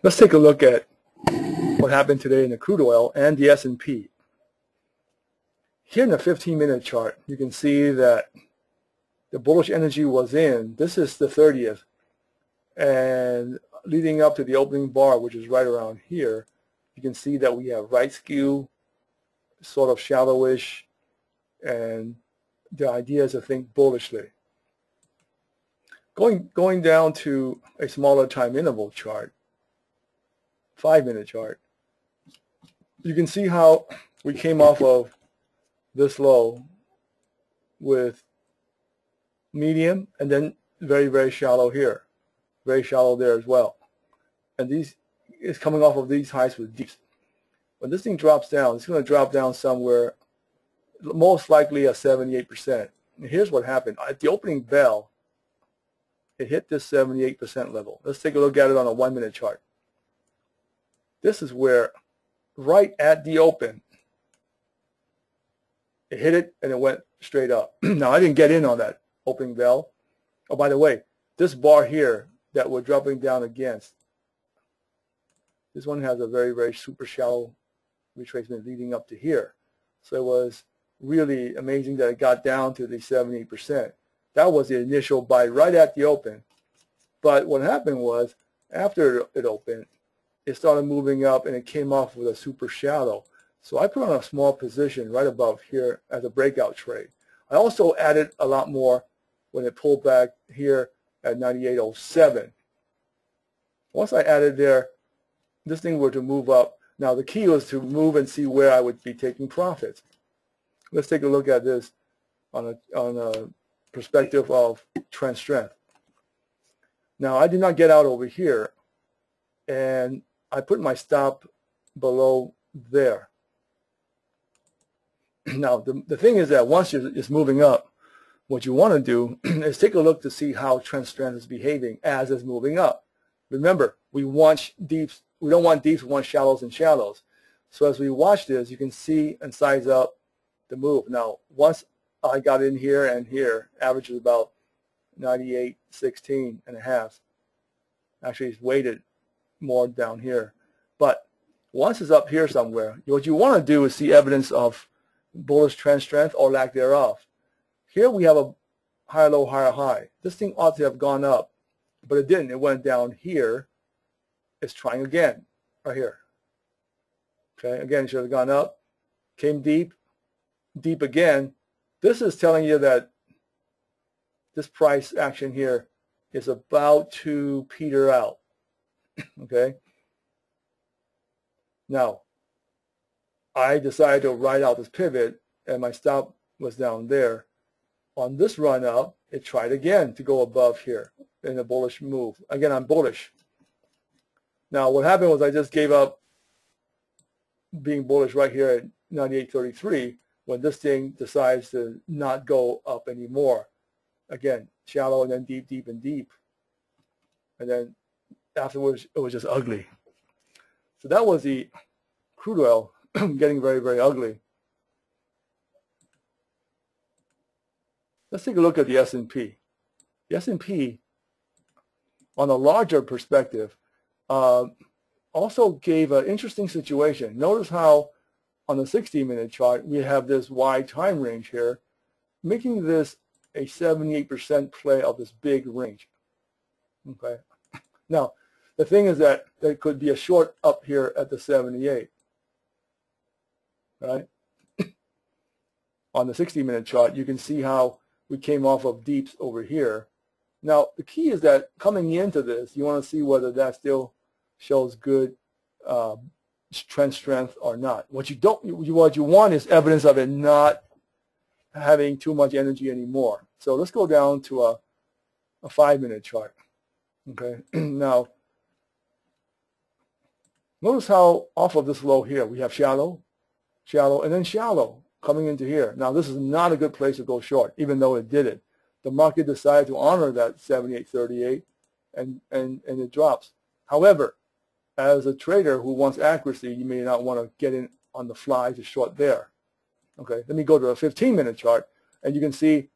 Let's take a look at what happened today in the crude oil and the S&P. Here in the 15-minute chart, you can see that the bullish energy was in. This is the 30th. And leading up to the opening bar, which is right around here, you can see that we have right skew, sort of shallowish, and the idea is to think bullishly. Going down to a smaller time interval chart, 5-minute chart, you can see how we came off of this low with medium and then very, very shallow here, very shallow there as well. And these is coming off of these highs with deeps. When this thing drops down, it's going to drop down somewhere, most likely at 78%. And here's what happened. At the opening bell, it hit this 78% level. Let's take a look at it on a 1-minute chart. This is where, right at the open, it hit it and it went straight up. Now, I didn't get in on that opening bell. Oh, by the way, this bar here that we're dropping down against, this one has a very, very super shallow retracement leading up to here. So it was really amazing that it got down to the 78%. That was the initial buy right at the open. But what happened was, after it opened, it started moving up and it came off with a super shallow. So I put on a small position right above here as a breakout trade. I also added a lot more when it pulled back here at 98.07. Once I added there, this thing were to move up. Now the key was to move and see where I would be taking profits. Let's take a look at this on a perspective of trend strength. Now I did not get out over here, and I put my stop below there. Now the thing is that once it's moving up, what you want to do is take a look to see how trend strength is behaving as it's moving up. Remember, we want deeps. We don't want deeps, we want shallows and shallows. So as we watch this, you can see and size up the move. Now, once I got in here and here, average is about 98.16 and a half. Actually, it's weighted more down here. But once it's up here somewhere, what you want to do is see evidence of bullish trend strength or lack thereof. Here we have a higher low, higher high. This thing ought to have gone up, but it didn't. It went down here. It's trying again, right here. Okay, again, it should have gone up, came deep, deep again. This is telling you that this price action here is about to peter out. Okay. Now, I decided to ride out this pivot, and my stop was down there. On this run up, it tried again to go above here in a bullish move. Again, I'm bullish. Now, what happened was I just gave up being bullish right here at 98.33 when this thing decides to not go up anymore. Again, shallow and then deep, deep, and deep. And then afterwards, it was just ugly. So that was the crude oil getting very, very ugly. Let's take a look at the S&P. The S&P, on a larger perspective, also gave an interesting situation. Notice how on the 60-minute chart we have this wide time range here, making this a 78% play of this big range. Okay. Now, the thing is that there could be a short up here at the 78. Right? On the 60-minute chart, you can see how we came off of deeps over here. Now, the key is that coming into this, you want to see whether that still shows good trend strength or not. What you want is evidence of it not having too much energy anymore. So let's go down to a 5-minute chart. Okay. Now, notice how off of this low here we have shallow, shallow, and then shallow coming into here. Now, this is not a good place to go short, even though it did it. The market decided to honor that 78.38, and it drops. However, as a trader who wants accuracy, you may not want to get in on the fly to short there. Okay, let me go to a 15-minute chart, and you can see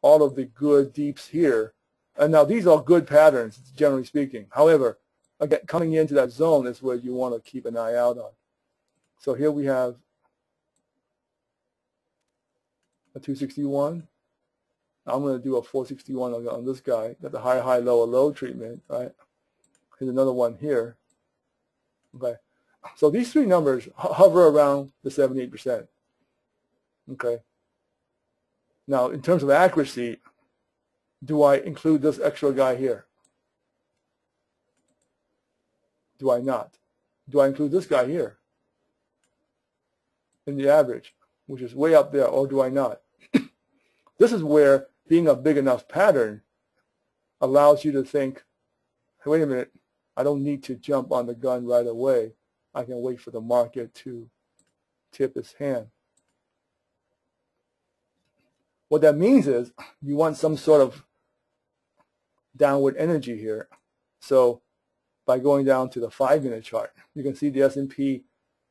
all of the good deeps here. And now these are good patterns, generally speaking. However, again, coming into that zone is where you want to keep an eye out on. So here we have a 261. I'm going to do a 461 on this guy. Got the high, high, low, low treatment, right? Here's another one here. Okay. So these three numbers hover around the 78%. Okay. Now, in terms of accuracy, do I include this extra guy here? Do I not? Do I include this guy here in the average, which is way up there, or do I not? This is where being a big enough pattern allows you to think, hey, wait a minute, I don't need to jump on the gun right away. I can wait for the market to tip its hand. What that means is you want some sort of downward energy here. So by going down to the 5-minute chart, you can see the S&P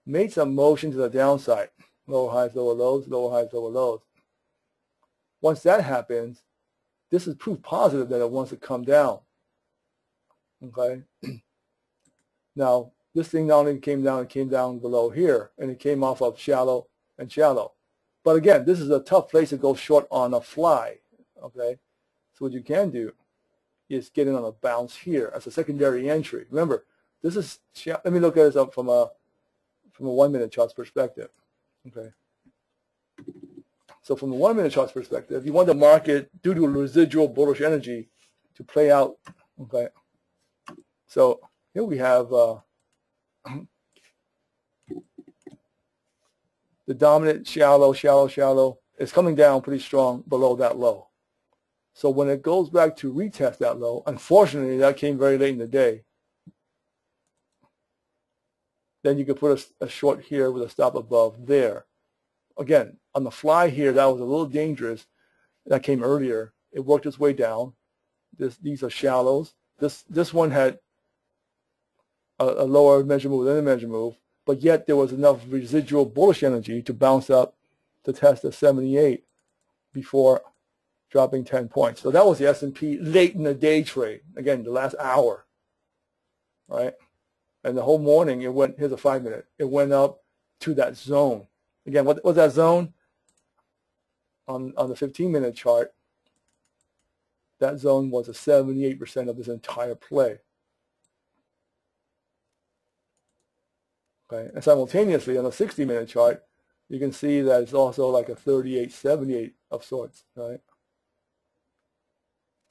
made some motion to the downside. Lower highs, lower lows, lower highs, lower lows. Once that happens, this is proof positive that it wants to come down. Okay? Now, this thing not only came down, it came down below here, and it came off of shallow and shallow. But again, this is a tough place to go short on a fly. Okay? So what you can do is get in on a bounce here as a secondary entry. Remember, this is, let me look at this up from a 1-minute chart's perspective. Okay. So from the 1-minute chart's perspective, you want the market, due to residual bullish energy, to play out. Okay. So here we have the dominant shallow, shallow, shallow is coming down pretty strong below that low. So when it goes back to retest that low, unfortunately that came very late in the day, then you could put a short here with a stop above there. Again, on the fly here, that was a little dangerous. That came earlier. It worked its way down. These are shallows. This one had a lower measure move than a measure move, but yet there was enough residual bullish energy to bounce up to test the 78 before dropping 10 points. So that was the S&P late in the day trade. Again, the last hour, right? And the whole morning, it went, here's a 5-minute. It went up to that zone. Again, what was that zone? On the 15-minute chart, that zone was a 78% of this entire play. Okay, and simultaneously on the 60-minute chart, you can see that it's also like a 38, 78 of sorts, right?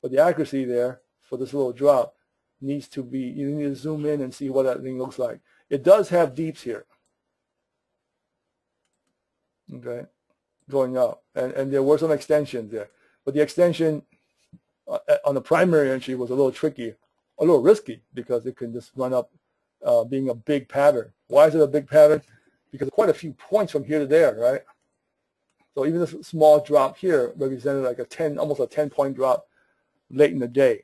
But the accuracy there for this little drop needs to be, you need to zoom in and see what that thing looks like. It does have deeps here, okay, going up, and there were some extensions there, but the extension on the primary entry was a little tricky, a little risky, because it can just run up being a big pattern. Why is it a big pattern? Because quite a few points from here to there, right? So even this small drop here represented like almost a 10-point drop late in the day.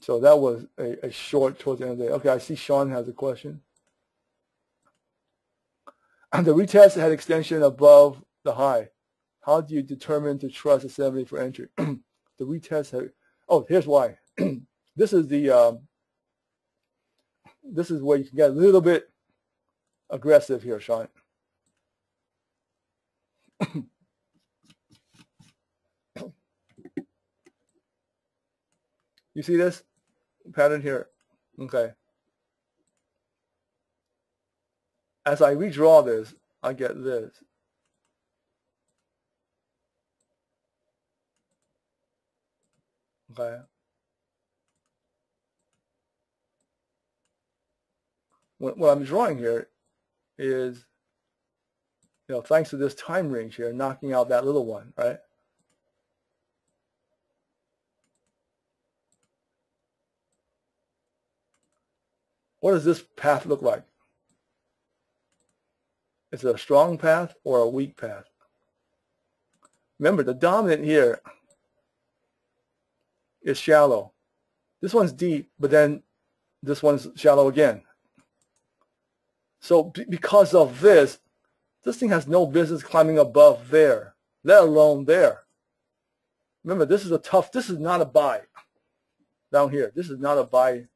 So that was a short towards the end of the day. Okay, I see Sean has a question. And the retest had extension above the high. How do you determine to trust a 70 for entry? The retest had, oh, here's why. This is the this is where you can get a little bit aggressive here, Sean. You see this pattern here? Okay. As I redraw this, I get this. Okay. What I'm drawing here is, thanks to this time range here, knocking out that little one, right? What does this path look like? Is it a strong path or a weak path? Remember, the dominant here is shallow. This one's deep, but then this one's shallow again. So because of this thing has no business climbing above there, let alone there. Remember, this is not a buy. down here. This is not a buy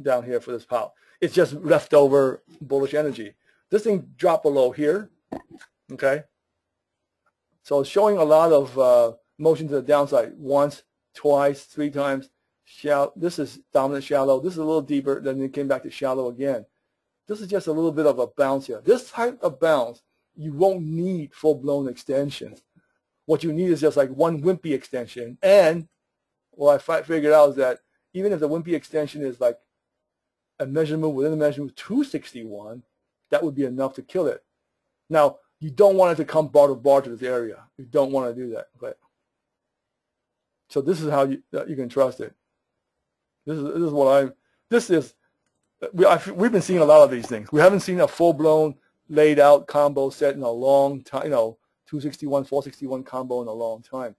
down here for this pile. It's just leftover bullish energy. This thing dropped below here, okay? So it's showing a lot of motion to the downside. Once, twice, 3 times. This is dominant shallow. This is a little deeper. Then it came back to shallow again. This is just a little bit of a bounce here. This type of bounce, you won't need full-blown extensions. What you need is just like one wimpy extension. And what I figured out is that even if the wimpy extension is like a measurement within the measurement 261, that would be enough to kill it. Now, you don't want it to come bar to bar to this area. You don't want to do that. Okay. So this is how you can trust it. We've been seeing a lot of these things. We haven't seen a full-blown laid out combo set in a long time, 261, 461 combo in a long time.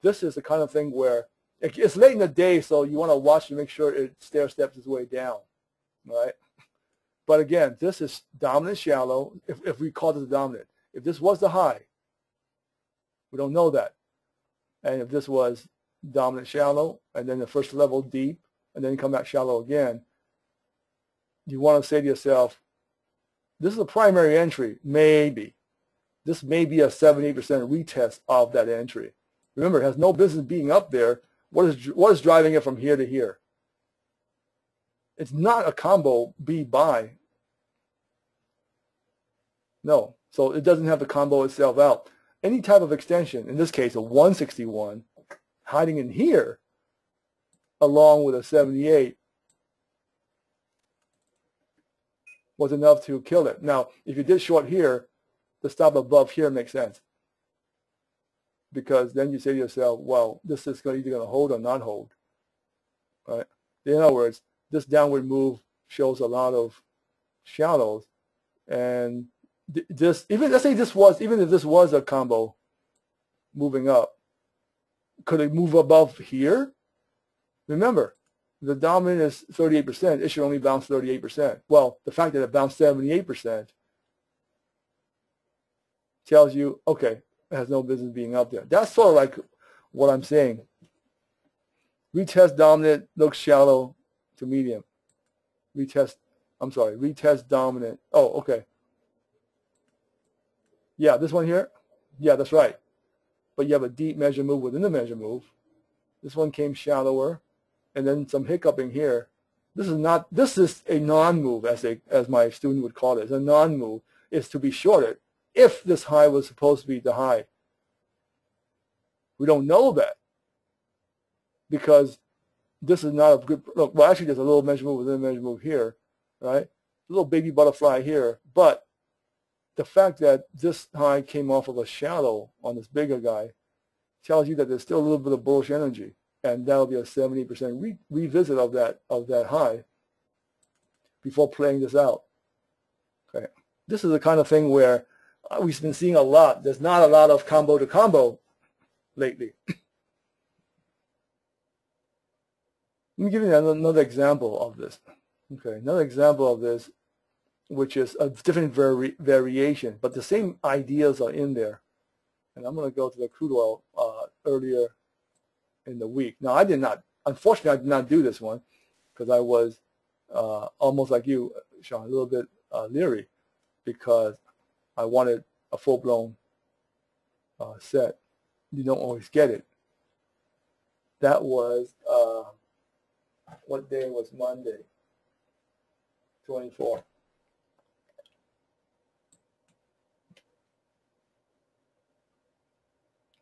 This is the kind of thing where it's late in the day, so you want to watch to make sure it stair steps its way down, right? But again, this is dominant shallow, if we call this dominant. If this was the high, we don't know that. And if this was dominant shallow, and then the first level deep, and then come back shallow again, you want to say to yourself, this is a primary entry, maybe. This may be a 78% retest of that entry. Remember, it has no business being up there. What is driving it from here to here? It's not a combo B buy. No. So it doesn't have to combo itself out. Any type of extension, in this case a 161, hiding in here, along with a 78, was enough to kill it. Now, if you did short here, the stop above here makes sense. Because then you say to yourself, well, this is either going to hold or not hold. Right? In other words, this downward move shows a lot of shallows. And this, let's say even if this was a combo moving up, could it move above here? Remember, the dominant is 38%. It should only bounce 38%. Well, the fact that it bounced 78% tells you, okay, it has no business being up there. That's sort of like what I'm saying. Retest dominant looks shallow to medium. Retest dominant. Oh, okay. Yeah, this one here? Yeah, that's right. But you have a deep measure move within the measure move. This one came shallower, and then some hiccuping here. This is a non-move, as my student would call it. It's a non-move. It's to be shorted if this high was supposed to be the high. We don't know that because this is not a good look. Well, actually, there's a little measure move within a measure move here, right? A little baby butterfly here, but the fact that this high came off of a shadow on this bigger guy tells you that there's still a little bit of bullish energy, and that'll be a 70% revisit of that high before playing this out. Okay, this is the kind of thing where we've been seeing a lot. There's not a lot of combo to combo lately. Let me give you another example of this. Okay, another example of this, which is a different variation, but the same ideas are in there. And I'm going to go to the crude oil earlier in the week. Now, unfortunately, I did not do this one because I was almost like you, Sean, a little bit leery because I wanted a full-blown set. You don't always get it. That was, what day was Monday? 24.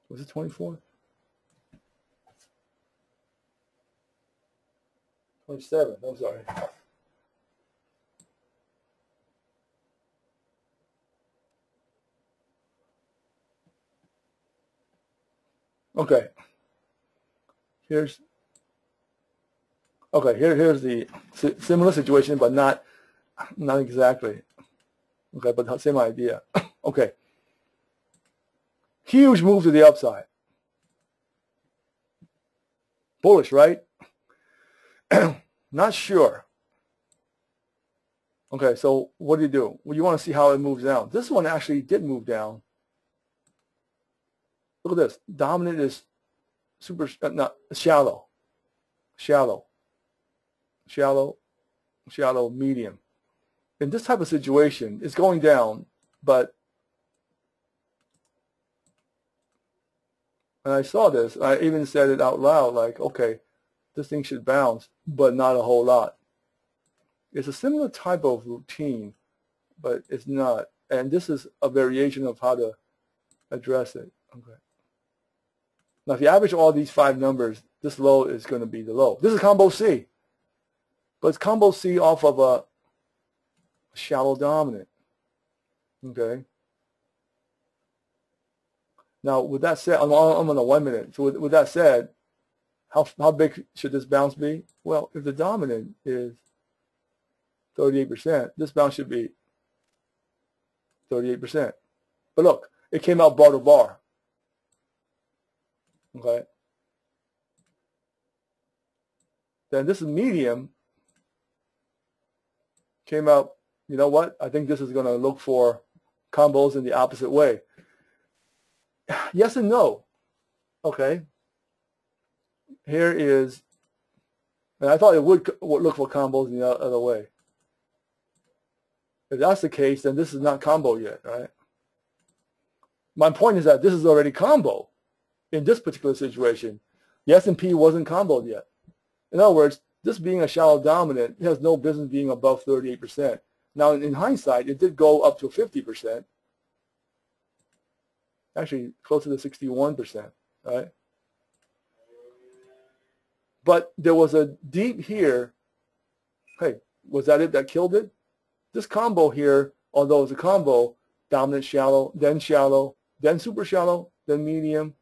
Was it 24? 27, I'm sorry. Okay. Here's the similar situation, but not exactly. Okay, but same idea. Okay. Huge move to the upside. Bullish, right? Not sure. Okay, so what do? Well, you want to see how it moves down. This one actually did move down. Look at this. Dominant is not shallow, shallow, shallow, shallow, medium. In this type of situation, it's going down, but when I saw this, I even said it out loud, like, okay, this thing should bounce, but not a whole lot. It's a similar type of routine, but it's not. And this is a variation of how to address it. Okay. Now, if you average all these 5 numbers, this low is going to be the low. This is combo C, but it's combo C off of a shallow dominant. Okay. Now, with that said, I'm on a 1 minute. So with that said, how big should this bounce be? Well, if the dominant is 38%, this bounce should be 38%. But look, it came out bar to bar. Okay. Then this is medium. Came out, you know what? I think this is going to look for combos in the opposite way. Yes and no. Okay. Here is, and I thought it would look for combos in the other way. If that's the case, then this is not combo yet, right? My point is that this is already combo in this particular situation. The S&P wasn't comboed yet. In other words, this being a shallow dominant, it has no business being above 38%. Now, in hindsight, it did go up to 50%. Actually, closer to 61%, right? But there was a deep here. Hey, was that it that killed it? This combo here, although it's a combo, dominant shallow, then super shallow, then medium,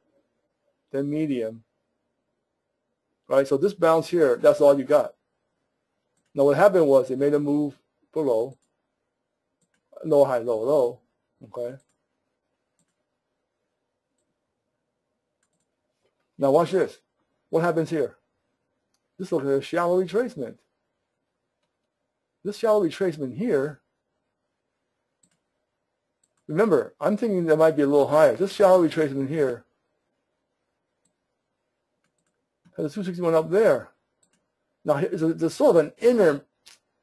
right? So this bounce here, that's all you got. Now what happened was it made a move below, low, high, low, low, okay? Now watch this. What happens here? This looks like a shallow retracement. This shallow retracement here, remember, I'm thinking that might be a little higher. This shallow retracement here has a 261 up there. Now, there's sort of an inner,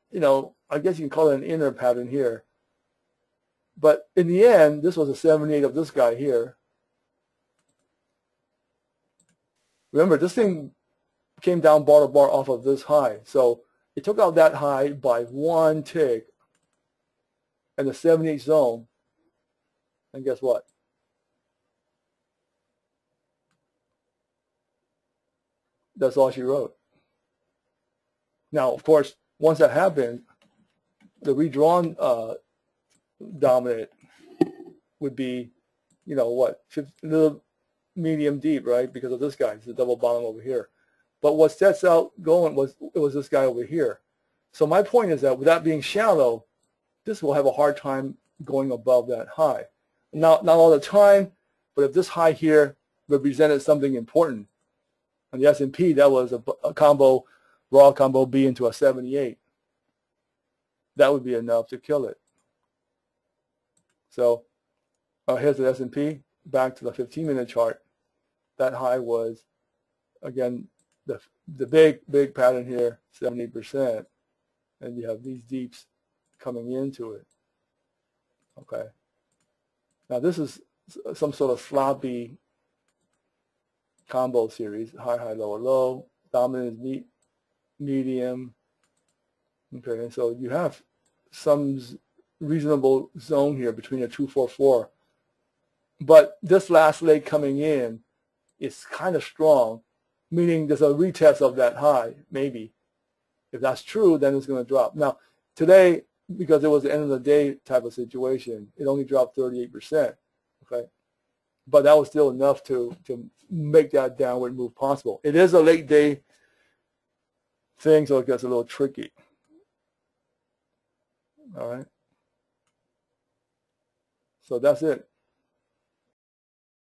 you know, I guess you can call it an inner pattern here. But in the end, this was a 78 of this guy here. Remember, this thing came down bar to bar off of this high. So it took out that high by 1 tick and the 78 zone. And guess what? That's all she wrote. Now, of course, once that happened, the redrawn dominant would be, you know, what, a little medium deep, right? Because of this guy, it's the double bottom over here. But what sets out going was this guy over here. So my point is that with that being shallow, this will have a hard time going above that high. Not all the time, but if this high here represented something important, on the S&P, that was a combo, raw combo B into a 78. That would be enough to kill it. So here's the S&P, back to the 15-minute chart. That high was, again, the big pattern here, 70%, and you have these deeps coming into it. Okay. Now this is some sort of sloppy combo series, high, high, low, low, dominant is medium. Okay, and so you have some reasonable zone here between a 244. But this last leg coming in is kind of strong, meaning there's a retest of that high, maybe. If that's true, then it's going to drop. Now, today, because it was the end of the day type of situation, it only dropped 38%. Okay, but that was still enough to make that downward move possible. It is a late day thing, so it gets a little tricky. All right. So that's it.